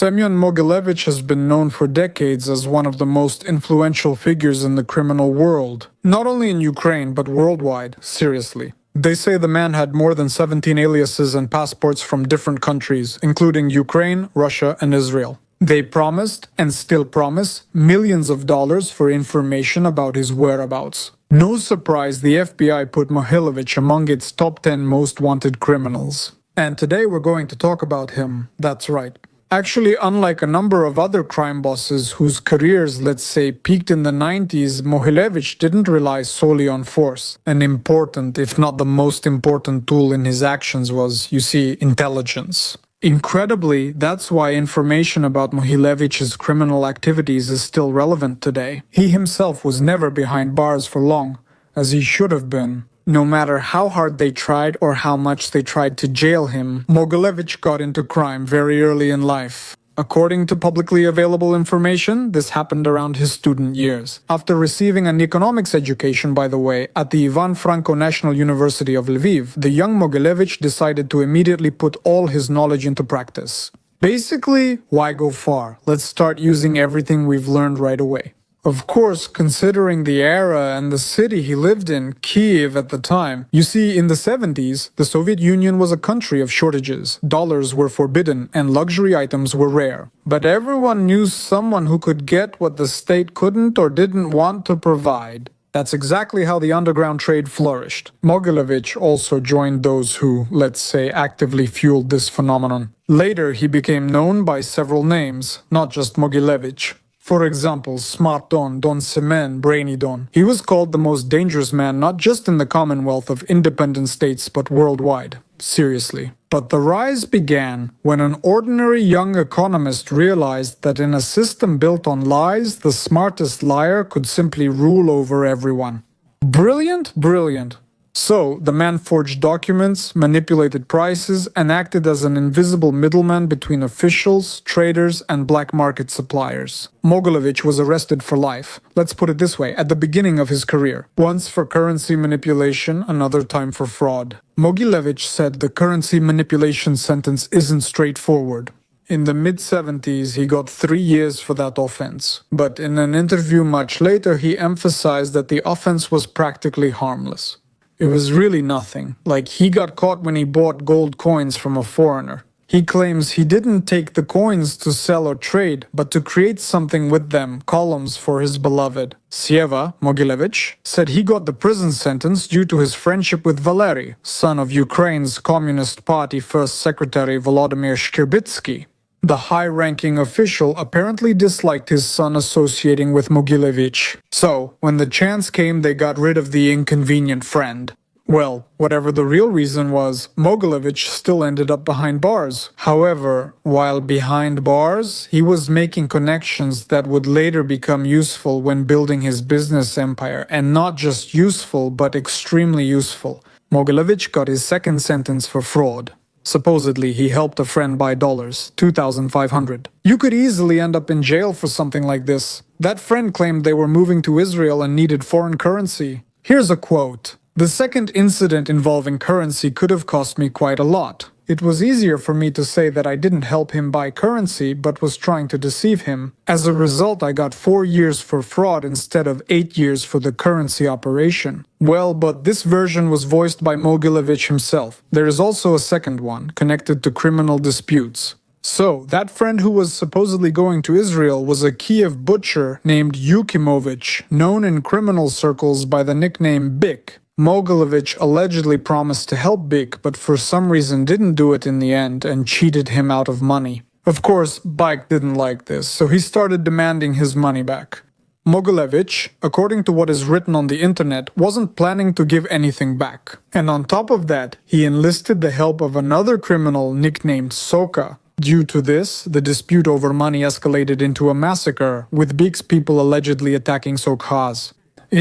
Semyon Mogilevich has been known for decades as one of the most influential figures in the criminal world. Not only in Ukraine, but worldwide, seriously. They say the man had more than 17 aliases and passports from different countries, including Ukraine, Russia, and Israel. They promised, and still promise, millions of dollars for information about his whereabouts. No surprise the FBI put Mogilevich among its top 10 most wanted criminals. And today we're going to talk about him, that's right. Actually, unlike a number of other crime bosses whose careers, let's say, peaked in the 90s, Mogilevich didn't rely solely on force. An important, if not the most important tool in his actions was, you see, intelligence. Incredibly, that's why information about Mogilevich's criminal activities is still relevant today. He himself was never behind bars for long, as he should have been. No matter how hard they tried or how much they tried to jail him, Mogilevich got into crime very early in life. According to publicly available information, this happened around his student years. After receiving an economics education, by the way, at the Ivan Franko National University of Lviv, the young Mogilevich decided to immediately put all his knowledge into practice. Basically, why go far? Let's start using everything we've learned right away. Of course, considering the era and the city he lived in, Kyiv at the time, you see, in the 70s, the Soviet Union was a country of shortages. Dollars were forbidden and luxury items were rare. But everyone knew someone who could get what the state couldn't or didn't want to provide. That's exactly how the underground trade flourished. Mogilevich also joined those who, let's say, actively fueled this phenomenon. Later, he became known by several names, not just Mogilevich. For example, Smart Don Semen, Brainy Don. He was called the most dangerous man not just in the Commonwealth of independent states but worldwide. Seriously. But the rise began when an ordinary young economist realized that in a system built on lies, the smartest liar could simply rule over everyone. Brilliant? Brilliant. So, the man forged documents, manipulated prices, and acted as an invisible middleman between officials, traders, and black market suppliers. Mogilevich was arrested for life. Let's put it this way, at the beginning of his career. Once for currency manipulation, another time for fraud. Mogilevich said the currency manipulation sentence isn't straightforward. In the mid-70s, he got 3 years for that offense. But in an interview much later, he emphasized that the offense was practically harmless. It was really nothing, like he got caught when he bought gold coins from a foreigner. He claims he didn't take the coins to sell or trade, but to create something with them, columns for his beloved. Sieva, Mogilevich, said he got the prison sentence due to his friendship with Valery, son of Ukraine's Communist Party First Secretary Volodymyr Shcherbitsky. The high-ranking official apparently disliked his son associating with Mogilevich. So, when the chance came, they got rid of the inconvenient friend. Well, whatever the real reason was, Mogilevich still ended up behind bars. However, while behind bars, he was making connections that would later become useful when building his business empire, and not just useful, but extremely useful. Mogilevich got his second sentence for fraud. Supposedly, he helped a friend buy dollars, $2,500. You could easily end up in jail for something like this. That friend claimed they were moving to Israel and needed foreign currency. Here's a quote. "The second incident involving currency could have cost me quite a lot. It was easier for me to say that I didn't help him buy currency but was trying to deceive him. As a result, I got 4 years for fraud instead of 8 years for the currency operation." Well, but this version was voiced by Mogilevich himself. There is also a second one, connected to criminal disputes. So, that friend who was supposedly going to Israel was a Kyiv butcher named Yukimovich, known in criminal circles by the nickname Bik. Mogilevich allegedly promised to help Bik, but for some reason didn't do it in the end and cheated him out of money. Of course, Bik didn't like this, so he started demanding his money back. Mogilevich, according to what is written on the internet, wasn't planning to give anything back. And on top of that, he enlisted the help of another criminal nicknamed Soka. Due to this, the dispute over money escalated into a massacre, with Bik's people allegedly attacking Sokha's.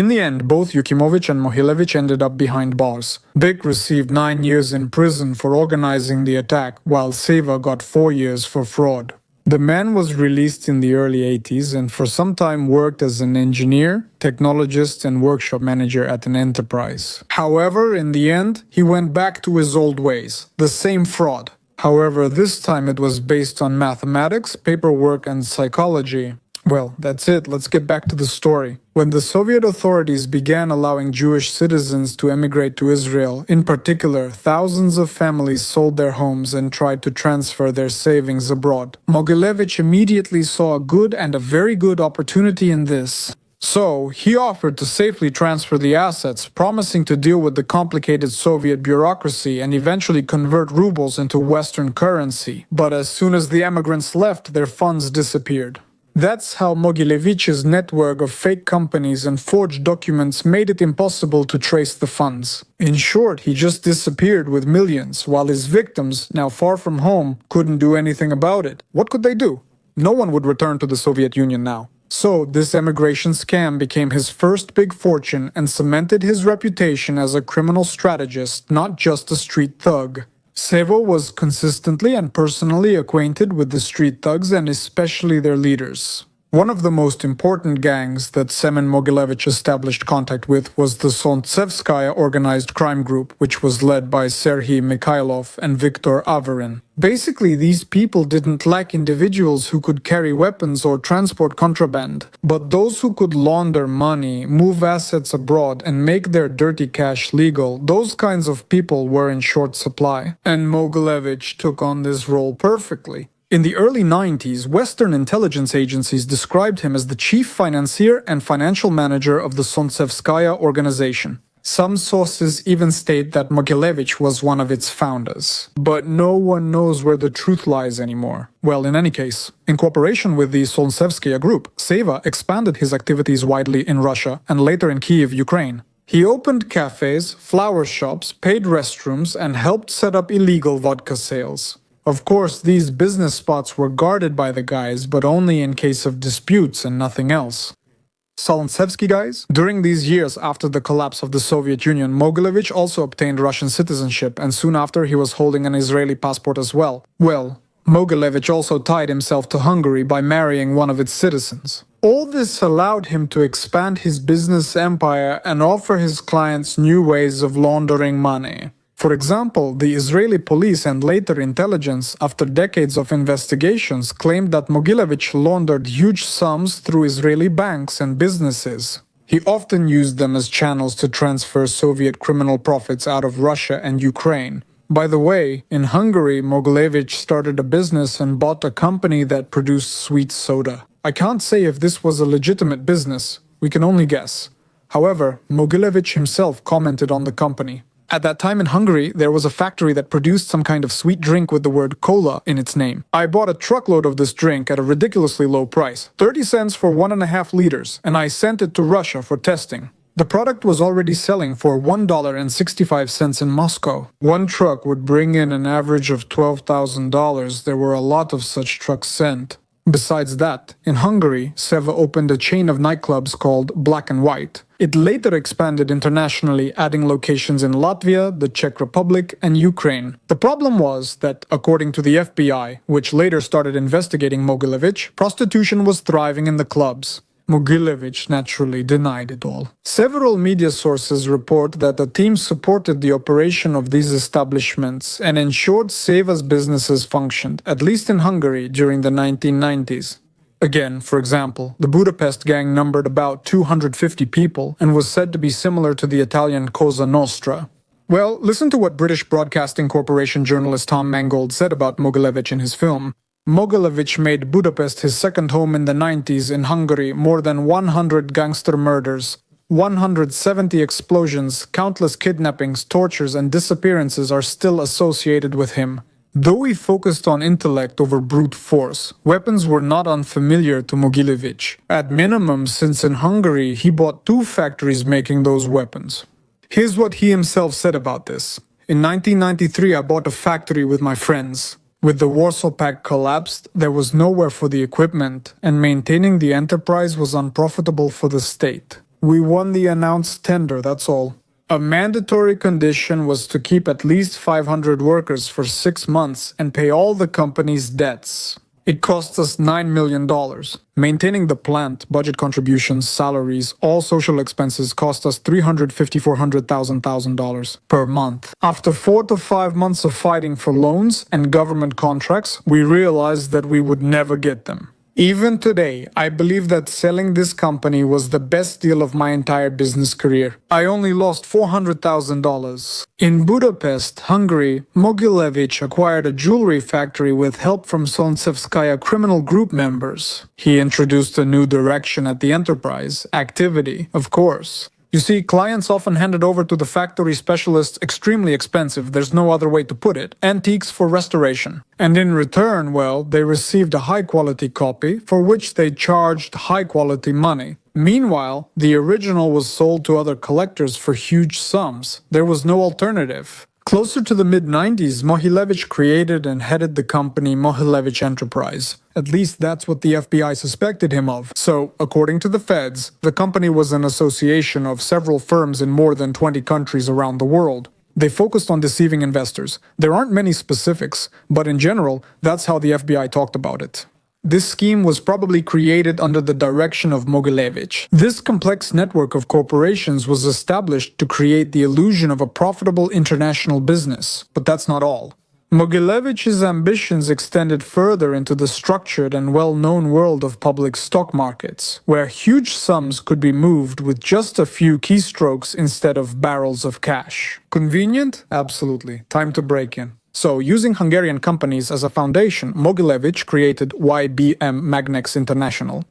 In the end, both Yukimovich and Mogilevich ended up behind bars. Bik received 9 years in prison for organizing the attack, while Seva got 4 years for fraud. The man was released in the early 80s and for some time worked as an engineer, technologist, and workshop manager at an enterprise. However, in the end, he went back to his old ways, the same fraud. However, this time it was based on mathematics, paperwork, and psychology. Well, that's it. Let's get back to the story. When the Soviet authorities began allowing Jewish citizens to emigrate to Israel, in particular, thousands of families sold their homes and tried to transfer their savings abroad. Mogilevich immediately saw a good and a very good opportunity in this. So, he offered to safely transfer the assets, promising to deal with the complicated Soviet bureaucracy and eventually convert rubles into Western currency. But as soon as the emigrants left, their funds disappeared. That's how Mogilevich's network of fake companies and forged documents made it impossible to trace the funds. In short, he just disappeared with millions, while his victims, now far from home, couldn't do anything about it. What could they do? No one would return to the Soviet Union now. So, this emigration scam became his first big fortune and cemented his reputation as a criminal strategist, not just a street thug. Sevo was consistently and personally acquainted with the street thugs and especially their leaders. One of the most important gangs that Semen Mogilevich established contact with was the Solntsevskaya organized crime group, which was led by Serhiy Mikhailov and Viktor Averin. Basically, these people didn't lack individuals who could carry weapons or transport contraband, but those who could launder money, move assets abroad, and make their dirty cash legal, those kinds of people were in short supply. And Mogilevich took on this role perfectly. In the early 90s, Western intelligence agencies described him as the chief financier and financial manager of the Solntsevskaya organization. Some sources even state that Mogilevich was one of its founders. But no one knows where the truth lies anymore. Well, in any case, in cooperation with the Solntsevskaya group, Seva expanded his activities widely in Russia and later in Kyiv, Ukraine. He opened cafes, flower shops, paid restrooms, and helped set up illegal vodka sales. Of course, these business spots were guarded by the guys, but only in case of disputes and nothing else. Solntsevsky guys? During these years after the collapse of the Soviet Union, Mogilevich also obtained Russian citizenship, and soon after he was holding an Israeli passport as well. Well, Mogilevich also tied himself to Hungary by marrying one of its citizens. All this allowed him to expand his business empire and offer his clients new ways of laundering money. For example, the Israeli police and later intelligence, after decades of investigations, claimed that Mogilevich laundered huge sums through Israeli banks and businesses. He often used them as channels to transfer Soviet criminal profits out of Russia and Ukraine. By the way, in Hungary, Mogilevich started a business and bought a company that produced sweet soda. I can't say if this was a legitimate business, we can only guess. However, Mogilevich himself commented on the company. At that time in Hungary, there was a factory that produced some kind of sweet drink with the word cola in its name. I bought a truckload of this drink at a ridiculously low price, 30 cents for 1.5 liters, and I sent it to Russia for testing. The product was already selling for $1.65 in Moscow. One truck would bring in an average of $12,000. There were a lot of such trucks sent. Besides that, in Hungary, Seva opened a chain of nightclubs called Black and White. It later expanded internationally, adding locations in Latvia, the Czech Republic, and Ukraine. The problem was that, according to the FBI, which later started investigating Mogilevich, prostitution was thriving in the clubs. Mogilevich naturally denied it all. Several media sources report that the team supported the operation of these establishments and ensured Seva's businesses functioned, at least in Hungary, during the 1990s. Again, for example, the Budapest gang numbered about 250 people and was said to be similar to the Italian Cosa Nostra. Well, listen to what British Broadcasting Corporation journalist Tom Mangold said about Mogilevich in his film. Mogilevich made Budapest his second home in the 90s. In Hungary, more than 100 gangster murders, 170 explosions, countless kidnappings, tortures, and disappearances are still associated with him. Though he focused on intellect over brute force, weapons were not unfamiliar to Mogilevich. At minimum, since in Hungary he bought 2 factories making those weapons. Here's what he himself said about this. In 1993, I bought a factory with my friends. With the Warsaw Pact collapsed, there was nowhere for the equipment, and maintaining the enterprise was unprofitable for the state. We won the announced tender, that's all. A mandatory condition was to keep at least 500 workers for 6 months and pay all the company's debts. It cost us $9 million. Maintaining the plant, budget contributions, salaries, all social expenses cost us $350,000 per month. After 4 to 5 months of fighting for loans and government contracts, we realized that we would never get them. Even today, I believe that selling this company was the best deal of my entire business career. I only lost $400,000. In Budapest, Hungary, Mogilevich acquired a jewelry factory with help from Solntsevskaya criminal group members. He introduced a new direction at the enterprise, activity, of course. You see, clients often handed over to the factory specialists extremely expensive, there's no other way to put it, antiques for restoration. And in return, well, they received a high-quality copy, for which they charged high-quality money. Meanwhile, the original was sold to other collectors for huge sums. There was no alternative. Closer to the mid-90s, Mogilevich created and headed the company Mogilevich Enterprise. At least that's what the FBI suspected him of. So, according to the feds, the company was an association of several firms in more than 20 countries around the world. They focused on deceiving investors. There aren't many specifics, but in general, that's how the FBI talked about it. This scheme was probably created under the direction of Mogilevich. This complex network of corporations was established to create the illusion of a profitable international business. But that's not all. Mogilevich's ambitions extended further into the structured and well-known world of public stock markets, where huge sums could be moved with just a few keystrokes instead of barrels of cash. Convenient? Absolutely. Time to break in. So, using Hungarian companies as a foundation, Mogilevich created YBM Magnex International.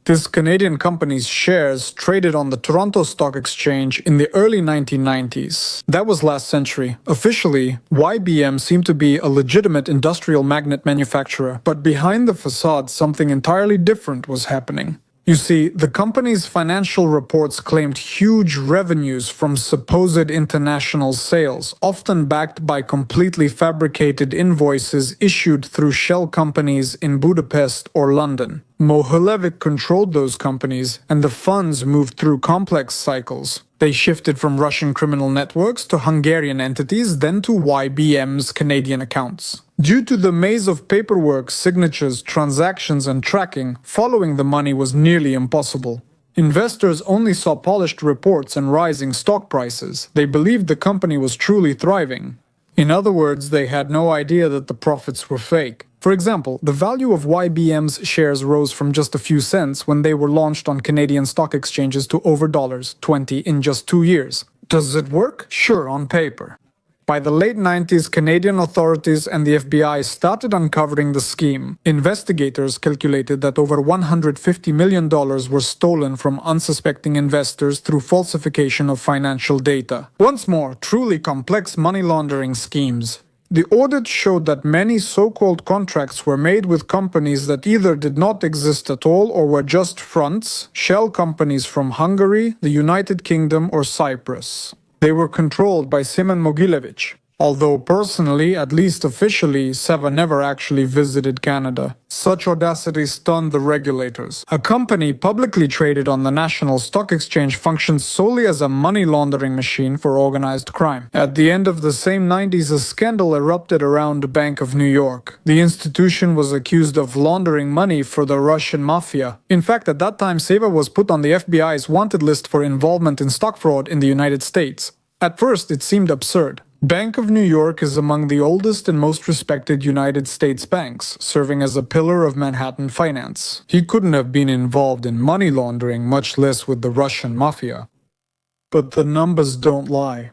This Canadian company's shares traded on the Toronto Stock Exchange in the early 1990s. That was last century. Officially, YBM seemed to be a legitimate industrial magnet manufacturer, but behind the facade something entirely different was happening. You see, the company's financial reports claimed huge revenues from supposed international sales, often backed by completely fabricated invoices issued through shell companies in Budapest or London. Mogilevich controlled those companies, and the funds moved through complex cycles. They shifted from Russian criminal networks to Hungarian entities, then to YBM's Canadian accounts. Due to the maze of paperwork, signatures, transactions, and tracking, following the money was nearly impossible. Investors only saw polished reports and rising stock prices. They believed the company was truly thriving. In other words, they had no idea that the profits were fake. For example, the value of YBM's shares rose from just a few cents when they were launched on Canadian stock exchanges to over $20 in just 2 years. Does it work? Sure, on paper. By the late 90s, Canadian authorities and the FBI started uncovering the scheme. Investigators calculated that over $150 million were stolen from unsuspecting investors through falsification of financial data. Once more, truly complex money laundering schemes. The audit showed that many so-called contracts were made with companies that either did not exist at all or were just fronts, shell companies from Hungary, the United Kingdom, or Cyprus. They were controlled by Semen Mogilevich. Although personally, at least officially, Seva never actually visited Canada. Such audacity stunned the regulators. A company publicly traded on the National Stock Exchange functions solely as a money laundering machine for organized crime. At the end of the same 90s, a scandal erupted around the Bank of New York. The institution was accused of laundering money for the Russian mafia. In fact, at that time, Seva was put on the FBI's wanted list for involvement in stock fraud in the United States. At first, it seemed absurd. Bank of New York is among the oldest and most respected United States banks, serving as a pillar of Manhattan finance. He couldn't have been involved in money laundering, much less with the Russian mafia. But the numbers don't lie.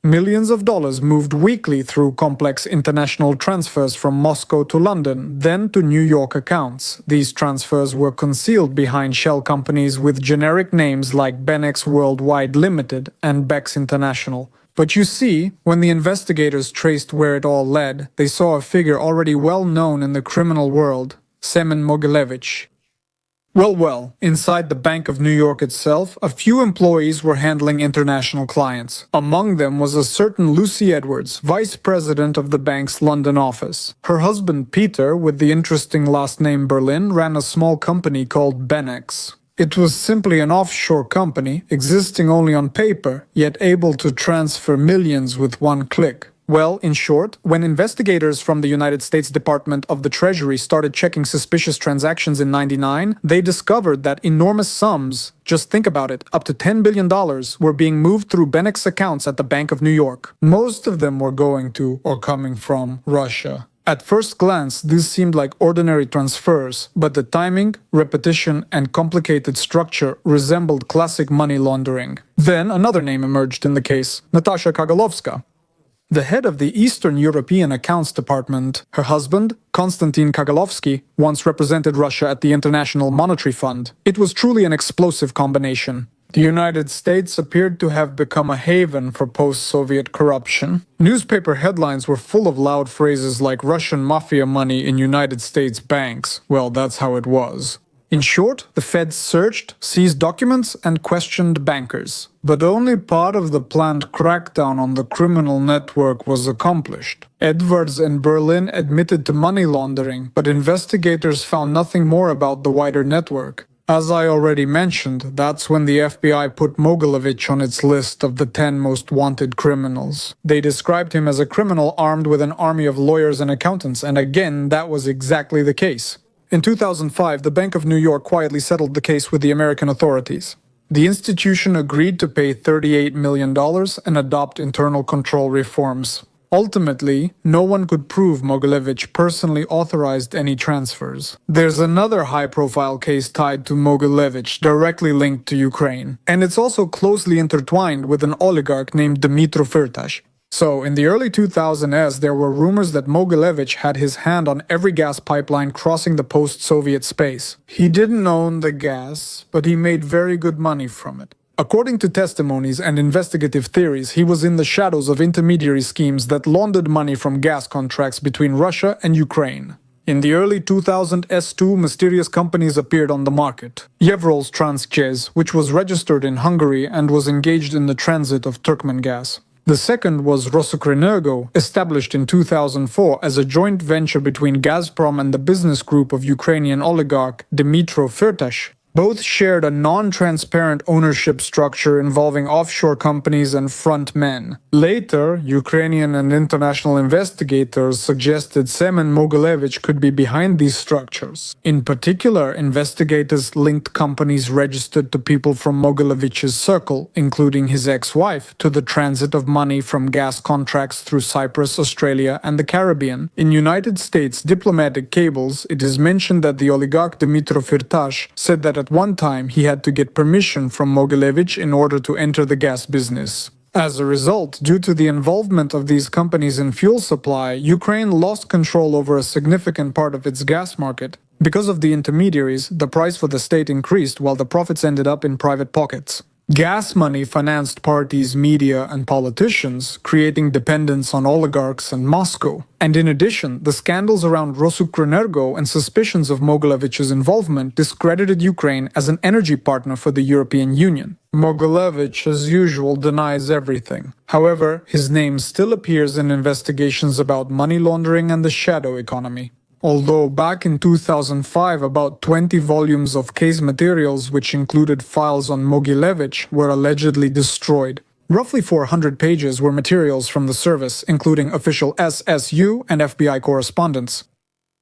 Millions of dollars moved weekly through complex international transfers from Moscow to London, then to New York accounts. These transfers were concealed behind shell companies with generic names like Benex Worldwide Limited and Bex International. But you see, when the investigators traced where it all led, they saw a figure already well known in the criminal world, Semen Mogilevich. Well, inside the Bank of New York itself, a few employees were handling international clients. Among them was a certain Lucy Edwards, vice president of the bank's London office. Her husband Peter, with the interesting last name Berlin, ran a small company called Benex. It was simply an offshore company, existing only on paper, yet able to transfer millions with one click. Well, in short, when investigators from the United States Department of the Treasury started checking suspicious transactions in '99, they discovered that enormous sums, just think about it, up to $10 billion, were being moved through Benek's accounts at the Bank of New York. Most of them were going to, or coming from, Russia. At first glance, these seemed like ordinary transfers, but the timing, repetition, and complicated structure resembled classic money laundering. Then another name emerged in the case, Natasha Kogalovska. The head of the Eastern European Accounts Department, her husband, Konstantin Kogalovsky, once represented Russia at the International Monetary Fund. It was truly an explosive combination. The United States appeared to have become a haven for post-Soviet corruption. Newspaper headlines were full of loud phrases like Russian mafia money in United States banks. Well, that's how it was. In short, the feds searched, seized documents, and questioned bankers. But only part of the planned crackdown on the criminal network was accomplished. Edwards and Berlin admitted to money laundering, but investigators found nothing more about the wider network. As I already mentioned, that's when the FBI put Mogilevich on its list of the 10 most wanted criminals. They described him as a criminal armed with an army of lawyers and accountants, and again, that was exactly the case. In 2005, the Bank of New York quietly settled the case with the American authorities. The institution agreed to pay $38 million and adopt internal control reforms. Ultimately, no one could prove Mogilevich personally authorized any transfers. There's another high-profile case tied to Mogilevich, directly linked to Ukraine. And it's also closely intertwined with an oligarch named Dmytro Firtash. So, in the early 2000s, there were rumors that Mogilevich had his hand on every gas pipeline crossing the post-Soviet space. He didn't own the gas, but he made very good money from it. According to testimonies and investigative theories, he was in the shadows of intermediary schemes that laundered money from gas contracts between Russia and Ukraine. In the early 2000s, two mysterious companies appeared on the market. Yevrols Transgaz, which was registered in Hungary and was engaged in the transit of Turkmen gas. The second was Rosukrenergo, established in 2004 as a joint venture between Gazprom and the business group of Ukrainian oligarch Dmytro Firtash. Both shared a non-transparent ownership structure involving offshore companies and front men. Later, Ukrainian and international investigators suggested Semen Mogilevich could be behind these structures. In particular, investigators linked companies registered to people from Mogilevich's circle, including his ex-wife, to the transit of money from gas contracts through Cyprus, Australia, and the Caribbean. In United States diplomatic cables, it is mentioned that the oligarch Dmytro Firtash said that at one time he had to get permission from Mogilevich in order to enter the gas business. As a result, due to the involvement of these companies in fuel supply, Ukraine lost control over a significant part of its gas market. Because of the intermediaries, the price for the state increased while the profits ended up in private pockets. Gas money financed parties, media, and politicians, creating dependence on oligarchs and Moscow. And in addition, the scandals around Rosukrenergo and suspicions of Mogilevich's involvement discredited Ukraine as an energy partner for the European Union. Mogilevich, as usual, denies everything. However, his name still appears in investigations about money laundering and the shadow economy. Although back in 2005, about 20 volumes of case materials, which included files on Mogilevich, were allegedly destroyed. Roughly 400 pages were materials from the service, including official SSU and FBI correspondence.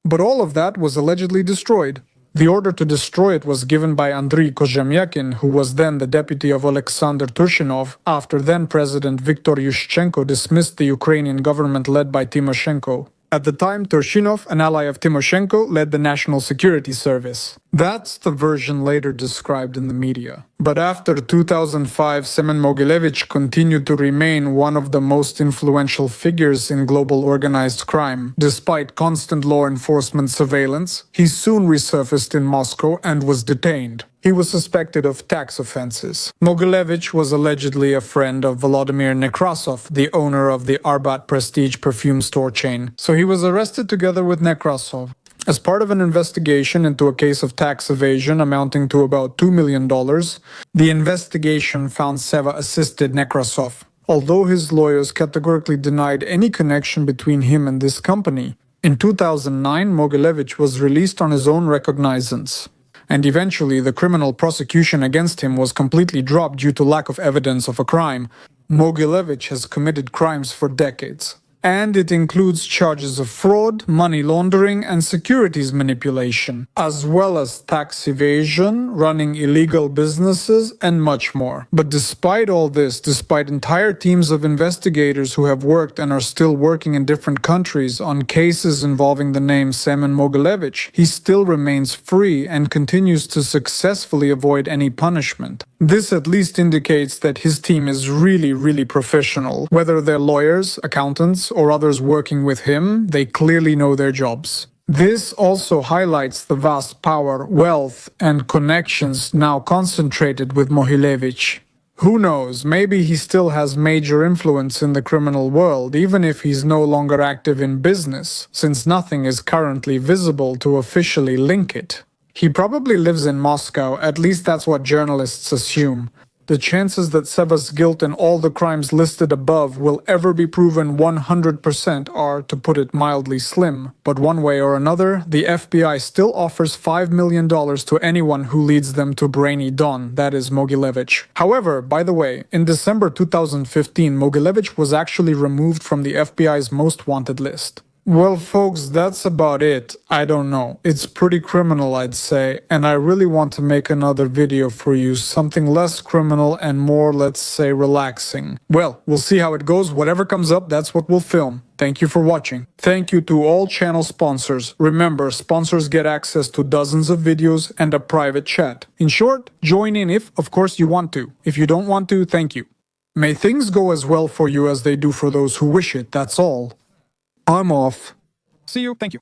But all of that was allegedly destroyed. The order to destroy it was given by Andriy Kozhamyakin, who was then the deputy of Alexander Turchinov, after then-President Viktor Yushchenko dismissed the Ukrainian government led by Timoshenko. At the time, Turchinov, an ally of Timoshenko, led the National Security Service. That's the version later described in the media. But after 2005, Semen Mogilevich continued to remain one of the most influential figures in global organized crime. Despite constant law enforcement surveillance, he soon resurfaced in Moscow and was detained. He was suspected of tax offenses. Mogilevich was allegedly a friend of Volodymyr Nekrasov, the owner of the Arbat Prestige perfume store chain, so he was arrested together with Nekrasov. As part of an investigation into a case of tax evasion amounting to about $2 million, the investigation found Seva assisted Nekrasov, although his lawyers categorically denied any connection between him and this company. In 2009, Mogilevich was released on his own recognizance. And eventually the criminal prosecution against him was completely dropped due to lack of evidence of a crime. Mogilevich has committed crimes for decades. and it includes charges of fraud, money laundering, and securities manipulation, as well as tax evasion, running illegal businesses, and much more. But despite all this, despite entire teams of investigators who have worked and are still working in different countries on cases involving the name Semen Mogilevich, he still remains free and continues to successfully avoid any punishment. This at least indicates that his team is really professional. Whether they're lawyers, accountants, or others working with him, they clearly know their jobs. This also highlights the vast power, wealth, and connections now concentrated with Mogilevich. Who knows, maybe he still has major influence in the criminal world, even if he's no longer active in business, since nothing is currently visible to officially link it. He probably lives in Moscow, at least that's what journalists assume. The chances that Seva's guilt in all the crimes listed above will ever be proven 100% are, to put it mildly, slim. But one way or another, the FBI still offers $5 million to anyone who leads them to Brainy Don, that is Mogilevich. However, by the way, in December 2015, Mogilevich was actually removed from the FBI's most wanted list. Well, folks, that's about it. I don't know. It's pretty criminal, I'd say, and I really want to make another video for you, something less criminal and more, let's say, relaxing. Well, we'll see how it goes. Whatever comes up, that's what we'll film. Thank you for watching. Thank you to all channel sponsors. Remember, sponsors get access to dozens of videos and a private chat. In short, join in if, of course, you want to. If you don't want to, thank you. May things go as well for you as they do for those who wish it, that's all. I'm off. See you. Thank you.